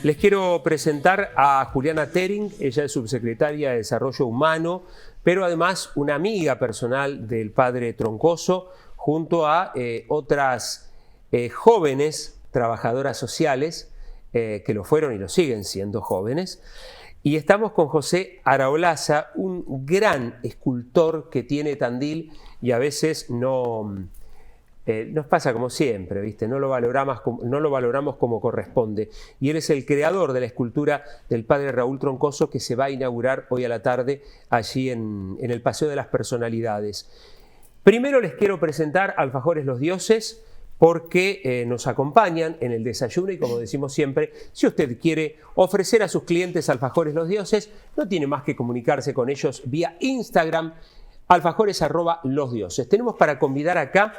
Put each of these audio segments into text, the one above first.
Les quiero presentar a Juliana Tering. Ella es subsecretaria de Desarrollo Humano, pero además una amiga personal del padre Troncoso, junto a otras jóvenes trabajadoras sociales que lo fueron y lo siguen siendo jóvenes. Y estamos con José Araolaza, un gran escultor que tiene Tandil y a veces nos pasa como siempre, ¿viste? No lo valoramos como corresponde. Y él es el creador de la escultura del padre Raúl Troncoso, que se va a inaugurar hoy a la tarde allí en el Paseo de las Personalidades. Primero les quiero presentar Alfajores Los Dioses, porque nos acompañan en el desayuno y, como decimos siempre, si usted quiere ofrecer a sus clientes Alfajores Los Dioses, no tiene más que comunicarse con ellos vía Instagram, alfajores@losdioses. Tenemos para convidar acá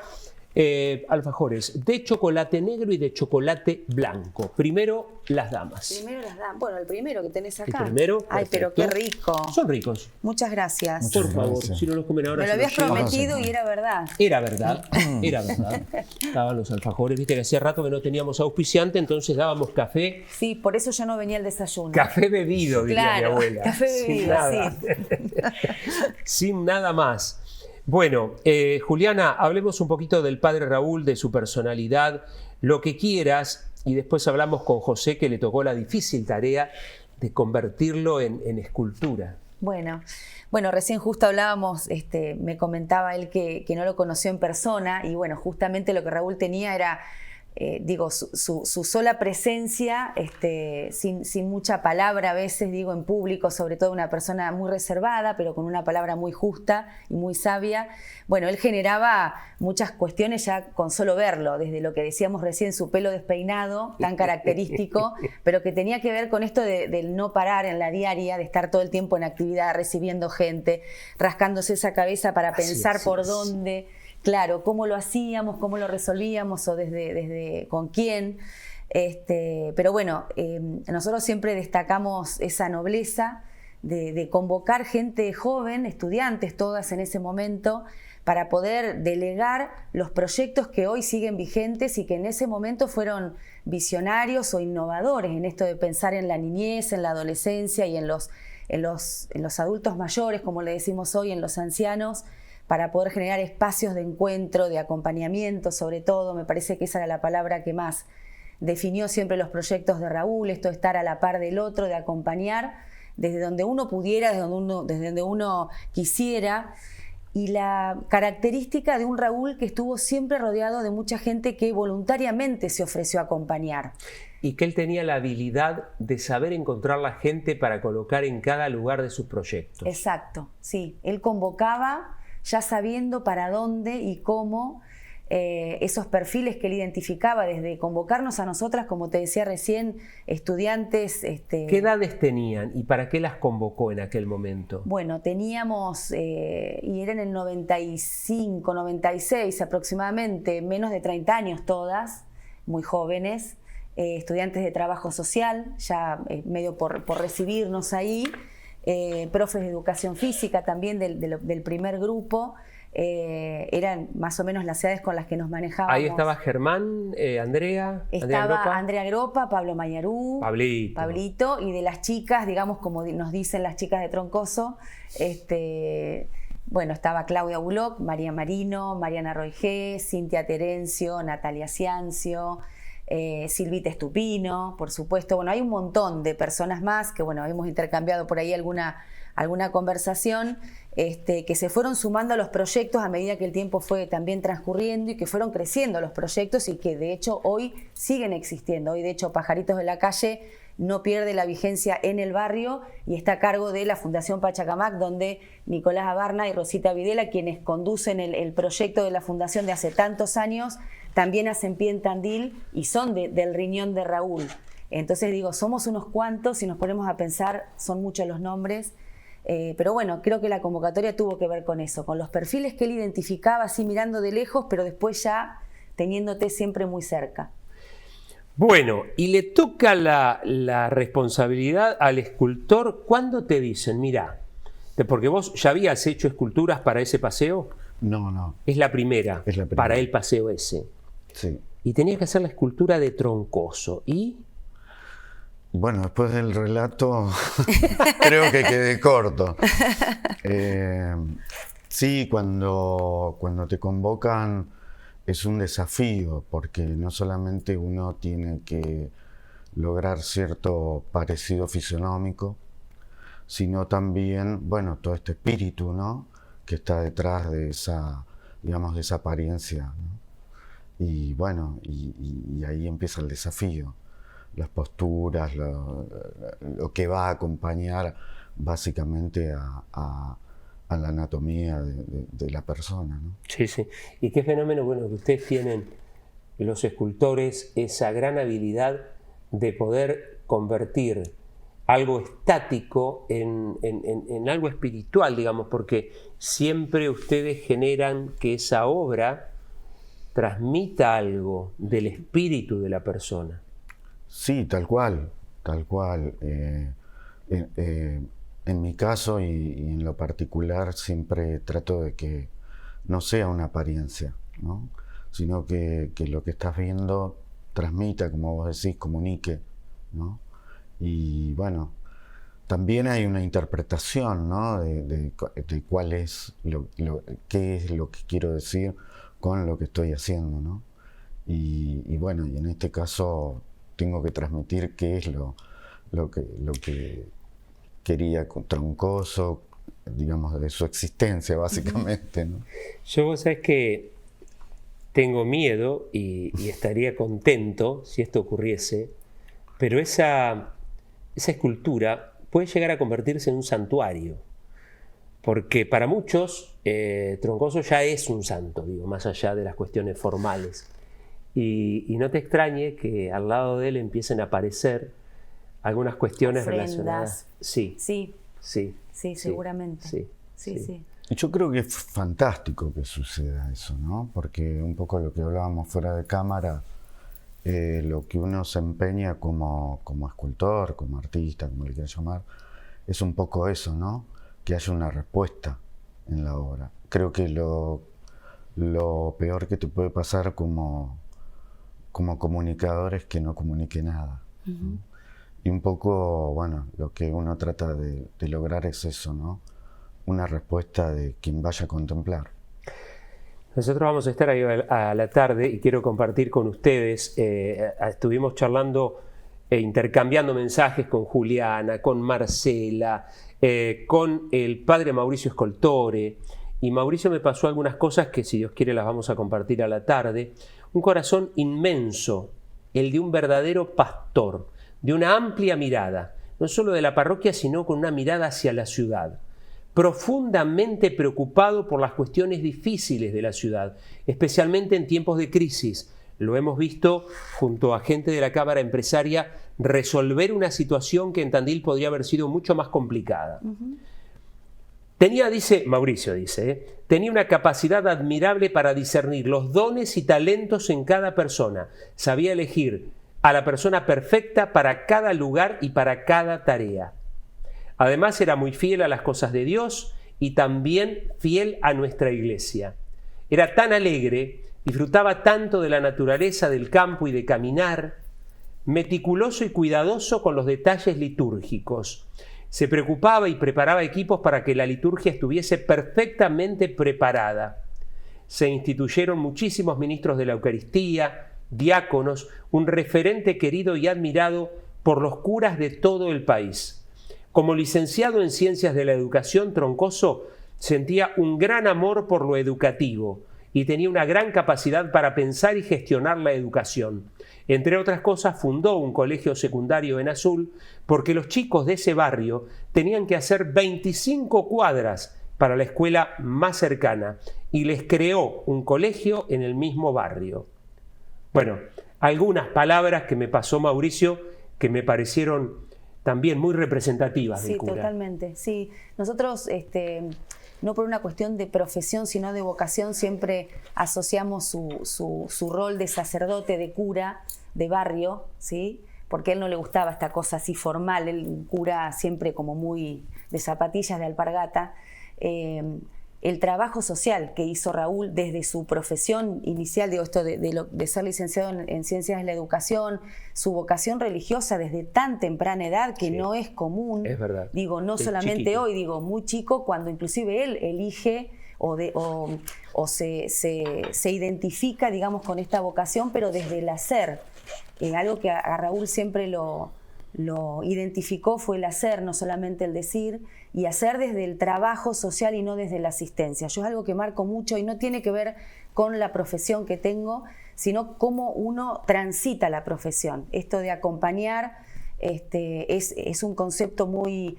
alfajores de chocolate negro y de chocolate blanco. Primero las damas. Primero las damas. Bueno, el primero que tenés acá. El primero. Ay, perfecto. pero qué rico. Son ricos. Muchas gracias. Por favor, si no los comen ahora. Me lo se habías los llevan. prometido y era verdad. Era verdad, era verdad. Estaban los alfajores, viste que hacía rato que no teníamos auspiciante, entonces dábamos café. Sí, por eso yo no venía al desayuno. Café bebido, diría claro, mi abuela. Café bebido, sí. Sin nada más. Bueno, Juliana, hablemos un poquito del padre Raúl, de su personalidad, lo que quieras, y después hablamos con José, que le tocó la difícil tarea de convertirlo en escultura. Bueno, recién justo hablábamos, me comentaba él que no lo conoció en persona, y bueno, justamente lo que Raúl tenía era, su sola presencia, sin mucha palabra a veces, en público, sobre todo una persona muy reservada, pero con una palabra muy justa y muy sabia. Bueno, él generaba muchas cuestiones ya con solo verlo, desde lo que decíamos recién, su pelo despeinado, tan característico, pero que tenía que ver con esto del no parar en la diaria, de estar todo el tiempo en actividad, recibiendo gente, rascándose esa cabeza para pensar por dónde. Claro, cómo lo hacíamos, cómo lo resolvíamos o desde con quién. Pero bueno, nosotros siempre destacamos esa nobleza de convocar gente joven, estudiantes todas en ese momento, para poder delegar los proyectos que hoy siguen vigentes y que en ese momento fueron visionarios o innovadores en esto de pensar en la niñez, en la adolescencia y en los adultos mayores, como le decimos hoy, en los ancianos, para poder generar espacios de encuentro, de acompañamiento, sobre todo. Me parece que esa era la palabra que más definió siempre los proyectos de Raúl, esto de estar a la par del otro, de acompañar desde donde uno pudiera, desde donde uno quisiera. Y la característica de un Raúl que estuvo siempre rodeado de mucha gente que voluntariamente se ofreció a acompañar. Y que él tenía la habilidad de saber encontrar la gente para colocar en cada lugar de sus proyectos. Exacto, sí. Él convocaba ya sabiendo para dónde y cómo, esos perfiles que él identificaba, desde convocarnos a nosotras, como te decía recién, estudiantes. ¿Qué edades tenían y para qué las convocó en aquel momento? Bueno, teníamos, y era en el 95, 96 aproximadamente, menos de 30 años todas, muy jóvenes, estudiantes de trabajo social, ya medio por recibirnos ahí. Profes de educación física también del primer grupo, eran más o menos las edades con las que nos manejábamos. Ahí estaba Germán, Andrea. Estaba Andrea Gropa, Pablo Mayarú, Pablito, y de las chicas, digamos, como nos dicen las chicas de Troncoso, bueno, estaba Claudia Bullock, María Marino, Mariana Roigé, Cintia Terencio, Natalia Ciancio, Silvita Estupino, por supuesto. Bueno, hay un montón de personas más que, bueno, hemos intercambiado por ahí alguna conversación, que se fueron sumando a los proyectos a medida que el tiempo fue también transcurriendo y que fueron creciendo los proyectos y que de hecho hoy siguen existiendo. Hoy de hecho Pajaritos de la Calle no pierde la vigencia en el barrio y está a cargo de la Fundación Pachacamac, donde Nicolás Abarna y Rosita Videla, quienes conducen el proyecto de la fundación de hace tantos años, también hacen pie en Tandil y son del riñón de Raúl. Entonces somos unos cuantos, si nos ponemos a pensar, son muchos los nombres, pero bueno, creo que la convocatoria tuvo que ver con eso, con los perfiles que él identificaba así mirando de lejos, pero después ya teniéndote siempre muy cerca. Bueno, y le toca la responsabilidad al escultor cuando te dicen, mira, porque vos ya habías hecho esculturas para ese paseo. No. Es la primera para el paseo ese. Sí. Y tenías que hacer la escultura de Troncoso. ¿Y? Bueno, después del relato creo que quedé corto. Sí, cuando te convocan es un desafío, porque no solamente uno tiene que lograr cierto parecido fisionómico, sino también, bueno, todo este espíritu, ¿no?, que está detrás de esa, digamos, de esa apariencia, ¿no? Y bueno, y ahí empieza el desafío, las posturas, lo que va a acompañar básicamente a la anatomía de la persona, ¿no? Sí, sí. Y qué fenómeno, bueno, que ustedes tienen, los escultores, esa gran habilidad de poder convertir algo estático en algo espiritual, digamos, porque siempre ustedes generan que esa obra transmita algo del espíritu de la persona. Sí, tal cual, tal cual. En mi caso y en lo particular siempre trato de que no sea una apariencia, ¿no?, sino que lo que estás viendo transmita, como vos decís, comunique, ¿no? Y bueno, también hay una interpretación, ¿no?, de cuál es qué es lo que quiero decir con lo que estoy haciendo, ¿no? Y bueno, y en este caso tengo que transmitir qué es lo que quería con Troncoso, digamos, de su existencia, básicamente, ¿no? Yo, vos sabés que tengo miedo y estaría contento si esto ocurriese, pero esa escultura puede llegar a convertirse en un santuario, porque para muchos Troncoso ya es un santo, digo, más allá de las cuestiones formales. Y no te extrañe que al lado de él empiecen a aparecer algunas cuestiones ofrendas relacionadas. Sí, sí, sí, sí, seguramente. Sí. Yo creo que es fantástico que suceda eso, ¿no? Porque un poco lo que hablábamos fuera de cámara, lo que uno se empeña como escultor, como artista, como le quieras llamar, es un poco eso, ¿no? Que haya una respuesta en la obra. Creo que lo peor que te puede pasar como comunicador es que no comunique nada, ¿no? Y un poco, bueno, lo que uno trata de lograr es eso, ¿no? Una respuesta de quien vaya a contemplar. Nosotros vamos a estar ahí a la tarde y quiero compartir con ustedes, estuvimos charlando, intercambiando mensajes con Juliana, con Marcela, con el padre Mauricio Scoltore, y Mauricio me pasó algunas cosas que si Dios quiere las vamos a compartir a la tarde. Un corazón inmenso, el de un verdadero pastor, de una amplia mirada, no solo de la parroquia, sino con una mirada hacia la ciudad. Profundamente preocupado por las cuestiones difíciles de la ciudad, especialmente en tiempos de crisis. Lo hemos visto junto a gente de la Cámara Empresaria resolver una situación que en Tandil podría haber sido mucho más complicada. Tenía, dice Mauricio, tenía una capacidad admirable para discernir los dones y talentos en cada persona. Sabía elegir a la persona perfecta para cada lugar y para cada tarea. Además era muy fiel a las cosas de Dios y también fiel a nuestra iglesia. Era tan alegre, disfrutaba tanto de la naturaleza, del campo y de caminar, meticuloso y cuidadoso con los detalles litúrgicos. Se preocupaba y preparaba equipos para que la liturgia estuviese perfectamente preparada. Se instituyeron muchísimos ministros de la Eucaristía, diáconos, un referente querido y admirado por los curas de todo el país. Como licenciado en Ciencias de la Educación, Troncoso sentía un gran amor por lo educativo y tenía una gran capacidad para pensar y gestionar la educación. Entre otras cosas, fundó un colegio secundario en Azul porque los chicos de ese barrio tenían que hacer 25 cuadras para la escuela más cercana y les creó un colegio en el mismo barrio. Bueno, algunas palabras que me pasó Mauricio que me parecieron también muy representativas del cura. Sí, totalmente. Sí, nosotros, no por una cuestión de profesión, sino de vocación, siempre asociamos su rol de sacerdote, de cura, de barrio, ¿sí? Porque a él no le gustaba esta cosa así formal, él cura siempre como muy de zapatillas, de alpargata. el trabajo social que hizo Raúl desde su profesión inicial, digo, esto de ser licenciado en Ciencias de la Educación, su vocación religiosa desde tan temprana edad, que no es común. Es verdad. Digo, no solamente chiquito. Hoy, digo, muy chico, cuando inclusive él elige o se identifica, digamos, con esta vocación, pero desde el hacer. Algo que a Raúl siempre lo identificó fue el hacer, no solamente el decir, y hacer desde el trabajo social y no desde la asistencia. Yo es algo que marco mucho y no tiene que ver con la profesión que tengo, sino cómo uno transita la profesión. Esto de acompañar es un concepto muy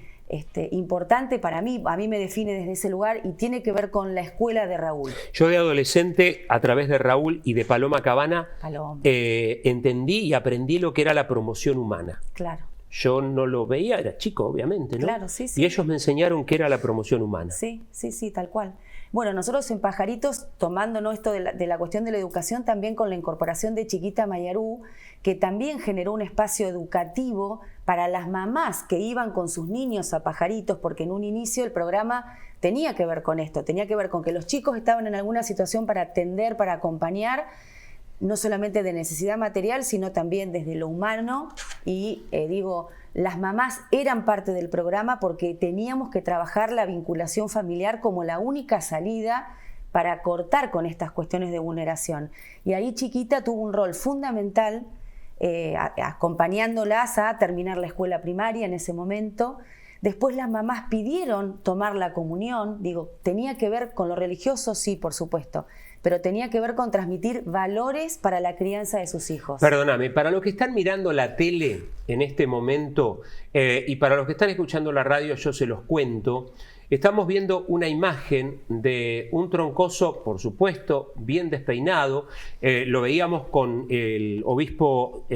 importante para mí, a mí me define desde ese lugar y tiene que ver con la escuela de Raúl. Yo de adolescente, a través de Raúl y de Paloma Cabana, entendí y aprendí lo que era la promoción humana. Claro. Yo no lo veía, era chico, obviamente, ¿no? Claro, sí, sí. Y ellos me enseñaron qué era la promoción humana. Sí, sí, sí, tal cual. Bueno, nosotros en Pajaritos, tomándonos esto de la cuestión de la educación, también con la incorporación de Chiquita Mayarú, que también generó un espacio educativo para las mamás que iban con sus niños a Pajaritos, porque en un inicio el programa tenía que ver con esto, tenía que ver con que los chicos estaban en alguna situación para atender, para acompañar, no solamente de necesidad material, sino también desde lo humano. Y las mamás eran parte del programa porque teníamos que trabajar la vinculación familiar como la única salida para cortar con estas cuestiones de vulneración. Y ahí Chiquita tuvo un rol fundamental, acompañándolas a terminar la escuela primaria en ese momento. Después las mamás pidieron tomar la comunión, tenía que ver con lo religioso, sí, por supuesto, pero tenía que ver con transmitir valores para la crianza de sus hijos. Perdóname, para los que están mirando la tele en este momento y para los que están escuchando la radio, yo se los cuento, estamos viendo una imagen de un Troncoso, por supuesto, bien despeinado. Lo veíamos con el obispo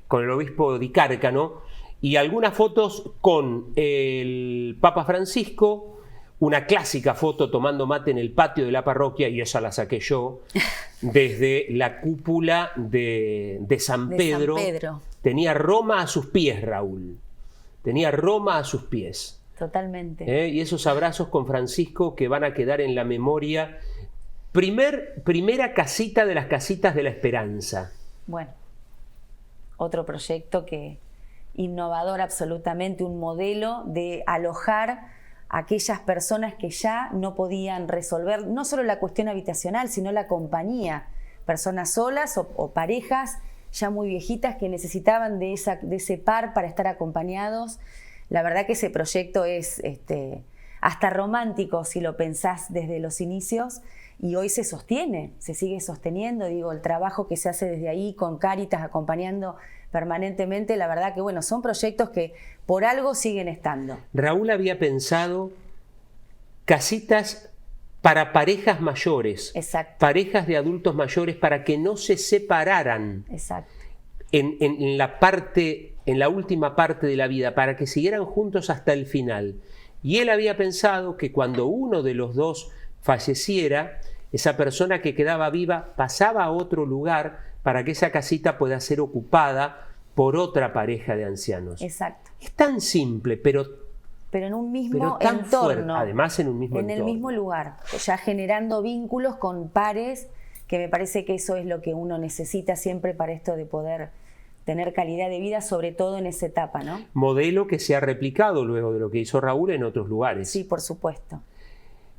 con el obispo Di Cárcano, y algunas fotos con el Papa Francisco, una clásica foto tomando mate en el patio de la parroquia, y esa la saqué yo, desde la cúpula de San Pedro. Tenía Roma a sus pies, Raúl. Tenía Roma a sus pies. Totalmente. Y esos abrazos con Francisco que van a quedar en la memoria. Primera casita de las casitas de la esperanza. Bueno, otro proyecto innovador absolutamente, un modelo de alojar a aquellas personas que ya no podían resolver no solo la cuestión habitacional, sino la compañía, personas solas o parejas ya muy viejitas que necesitaban de ese par para estar acompañados. La verdad que ese proyecto es hasta romántico si lo pensás desde los inicios, y hoy se sostiene, se sigue sosteniendo, el trabajo que se hace desde ahí con Cáritas acompañando permanentemente, la verdad que son proyectos que por algo siguen estando. Raúl había pensado casitas para parejas mayores, exacto, parejas de adultos mayores, para que no se separaran. Exacto. En la última parte de la vida, para que siguieran juntos hasta el final. Y él había pensado que cuando uno de los dos falleciera, esa persona que quedaba viva pasaba a otro lugar para que esa casita pueda ser ocupada por otra pareja de ancianos. Exacto. Es tan simple, pero en un mismo tan entorno. Fuerte, además en un mismo entorno. En el mismo lugar, ya generando vínculos con pares, que me parece que eso es lo que uno necesita siempre para esto de poder tener calidad de vida, sobre todo en esa etapa, ¿no? Modelo que se ha replicado luego de lo que hizo Raúl en otros lugares. Sí, por supuesto.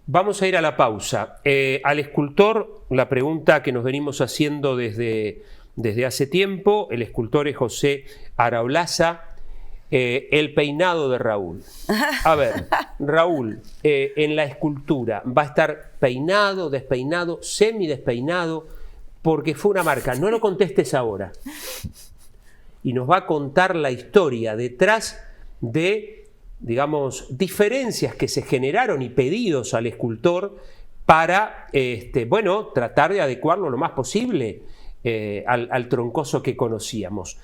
Vamos a ir a la pausa. Al escultor, la pregunta que nos venimos haciendo desde hace tiempo, el escultor es José Araulaza, el peinado de Raúl. A ver, Raúl, en la escultura, ¿va a estar peinado, despeinado, semidespeinado? Porque fue una marca. No lo contestes ahora. Y nos va a contar la historia detrás de, diferencias que se generaron y pedidos al escultor para, tratar de adecuarlo lo más posible al Troncoso que conocíamos.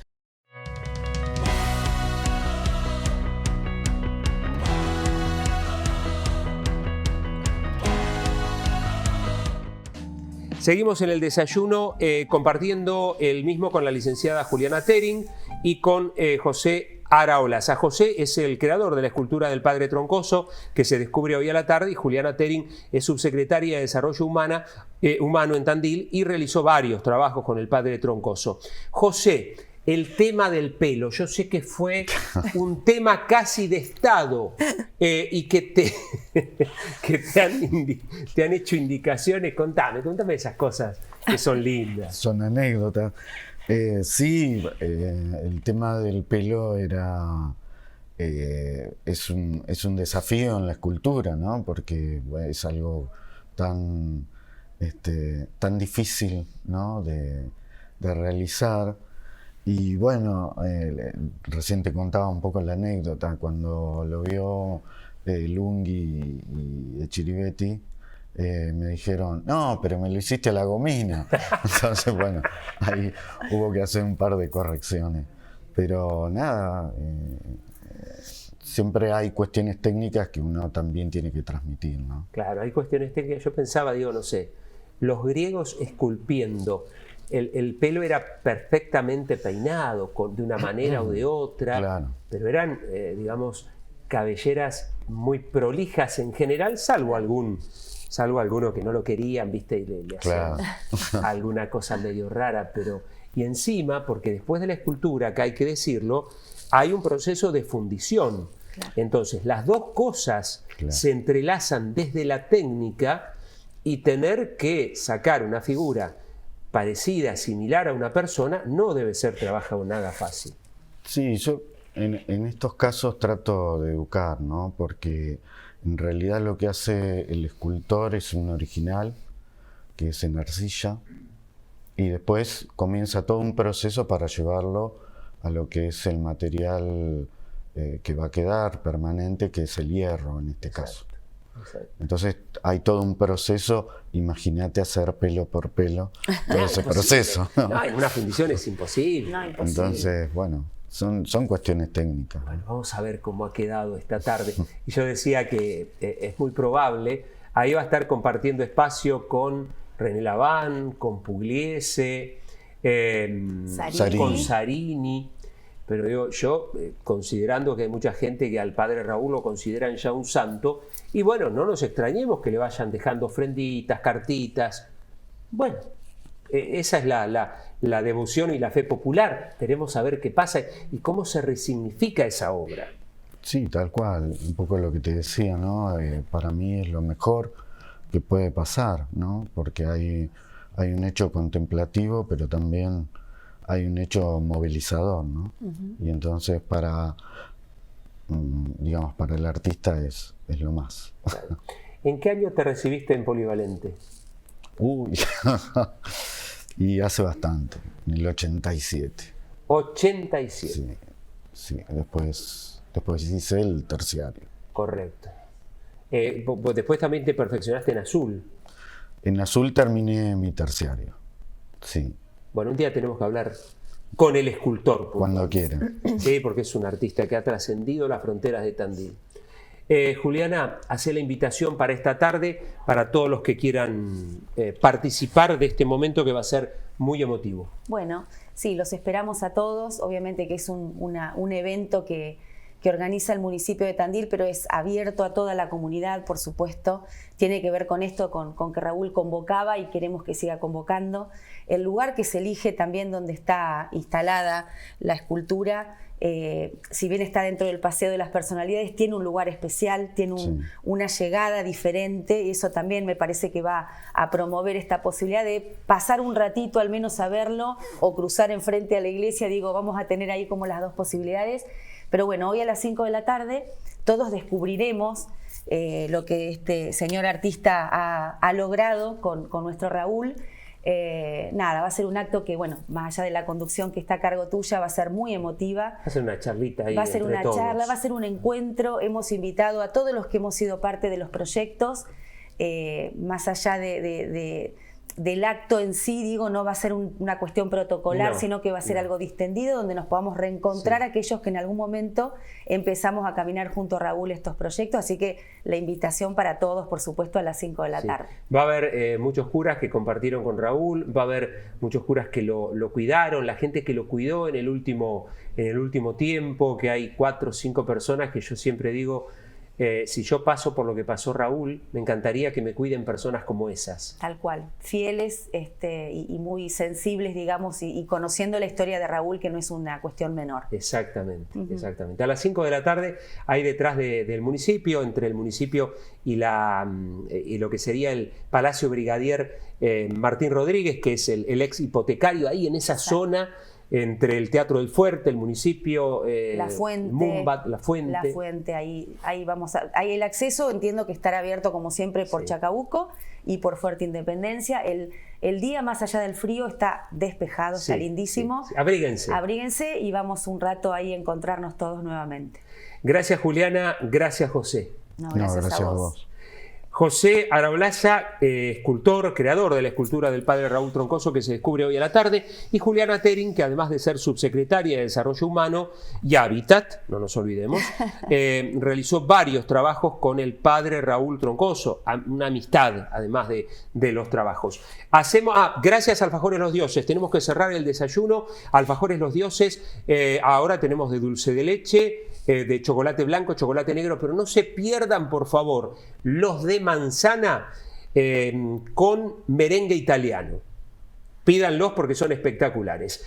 Seguimos en el desayuno compartiendo el mismo con la licenciada Juliana Tering y con José Araola. San José es el creador de la escultura del Padre Troncoso, que se descubre hoy a la tarde, y Juliana Tering es subsecretaria de Desarrollo Humano en Tandil y realizó varios trabajos con el Padre Troncoso. José, el tema del pelo, yo sé que fue un tema casi de Estado y que te han hecho indicaciones. Contame esas cosas que son lindas. Son anécdotas. Sí, el tema del pelo es un desafío en la escultura, ¿no? Porque es algo tan difícil, ¿no? de realizar. Y bueno, recién te contaba un poco la anécdota, cuando lo vio Lunghi y Chiribetti, me dijeron, no, pero me lo hiciste a la gomina. Entonces, bueno, ahí hubo que hacer un par de correcciones. Pero nada, siempre hay cuestiones técnicas que uno también tiene que transmitir, ¿no? Claro, hay cuestiones técnicas. Yo pensaba, no sé, los griegos esculpiendo. El pelo era perfectamente peinado, de una manera o de otra, claro. Pero eran, digamos, cabelleras muy prolijas en general, salvo alguno que no lo querían, ¿viste? Y le hacían alguna cosa medio rara, pero... Y encima, porque después de la escultura, que hay que decirlo, hay un proceso de fundición. Claro. Entonces, las dos cosas se entrelazan desde la técnica, y tener que sacar una figura parecida, similar a una persona, no debe ser trabajo nada fácil. Sí, yo en estos casos trato de educar, ¿no? Porque en realidad lo que hace el escultor es un original, que es en arcilla, y después comienza todo un proceso para llevarlo a lo que es el material que va a quedar permanente, que es el hierro en este caso. Exacto. Entonces hay todo un proceso, imagínate hacer pelo por pelo, todo ese proceso. No, en una fundición es imposible. No, imposible. Entonces, bueno, son cuestiones técnicas. Bueno, vamos a ver cómo ha quedado esta tarde. Y yo decía que es muy probable, ahí va a estar compartiendo espacio con René Laván, con Pugliese, con Sarini. Pero digo, yo, considerando que hay mucha gente que al Padre Raúl lo consideran ya un santo, y bueno, no nos extrañemos que le vayan dejando ofrenditas, cartitas. Bueno, esa es la devoción y la fe popular. Queremos saber qué pasa y cómo se resignifica esa obra. Sí, tal cual, un poco lo que te decía, ¿no? Para mí es lo mejor que puede pasar, ¿no? Porque hay un hecho contemplativo, pero también hay un hecho movilizador, ¿no? Y entonces para el artista es lo más. Claro. ¿En qué año te recibiste en Polivalente? Uy, y hace bastante, en el 87. 87. Sí, después hice el terciario. Correcto. Después también te perfeccionaste en azul. En azul terminé mi terciario, sí. Bueno, un día tenemos que hablar con el escultor. Cuando quieran. Sí, porque es un artista que ha trascendido las fronteras de Tandil. Juliana, hace la invitación para esta tarde, para todos los que quieran participar de este momento que va a ser muy emotivo. Bueno, sí, los esperamos a todos. Obviamente que es un evento que organiza el municipio de Tandil, pero es abierto a toda la comunidad, por supuesto. Tiene que ver con esto, con que Raúl convocaba y queremos que siga convocando. El lugar que se elige también donde está instalada la escultura, si bien está dentro del Paseo de las Personalidades, tiene un lugar especial, tiene una llegada diferente, y eso también me parece que va a promover esta posibilidad de pasar un ratito al menos a verlo o cruzar enfrente a la iglesia. Digo, vamos a tener ahí como las dos posibilidades. Pero bueno, hoy a las 5 de la tarde todos descubriremos lo que este señor artista ha logrado con nuestro Raúl. Nada, va a ser un acto que, bueno, más allá de la conducción que está a cargo tuya, va a ser muy emotiva. Va a ser una charlita ahí. Va a ser una todos. charla, va a ser un encuentro. Hemos invitado a todos los que hemos sido parte de los proyectos, más allá de del acto en sí, digo, no va a ser una cuestión protocolar, No, sino que va a ser no. algo distendido, donde nos podamos reencontrar Sí. aquellos que en algún momento empezamos a caminar junto a Raúl estos proyectos. Así que la invitación para todos, por supuesto, a las 5 de la Sí. tarde. Va a haber muchos curas que compartieron con Raúl, va a haber muchos curas que lo cuidaron, la gente que lo cuidó en el último tiempo, que hay 4 o 5 personas que yo siempre digo, si yo paso por lo que pasó Raúl, me encantaría que me cuiden personas como esas. Tal cual, fieles y muy sensibles, digamos, y conociendo la historia de Raúl, que no es una cuestión menor. Exactamente, exactamente. A las 5 de la tarde hay detrás del municipio, entre el municipio y lo que sería el Palacio Brigadier Martín Rodríguez, que es el ex hipotecario, ahí en esa zona, entre el Teatro del Fuerte, el municipio, La Fuente, Mumbat, La Fuente. La Fuente, ahí vamos ahí el acceso, entiendo que estará abierto como siempre por Sí. Chacabuco y por Fuerte Independencia. El día, más allá del frío, está despejado, Sí, está lindísimo. sí, sí. Abríguense. Abríguense y vamos un rato ahí a encontrarnos todos nuevamente. Gracias, Juliana. Gracias, José. No, No, gracias, gracias a a vos. vos. José Arablaya, escultor, creador de la escultura del padre Raúl Troncoso, que se descubre hoy a la tarde, y Juliana Tering, que además de ser subsecretaria de Desarrollo Humano y Hábitat, no nos olvidemos, realizó varios trabajos con el padre Raúl Troncoso, una amistad además de los trabajos. Gracias a Alfajores Los Dioses, tenemos que cerrar el desayuno. Alfajores Los Dioses, ahora tenemos de dulce de leche, de chocolate blanco, chocolate negro, pero no se pierdan, por favor, los de manzana con merengue italiano. Pídanlos porque son espectaculares.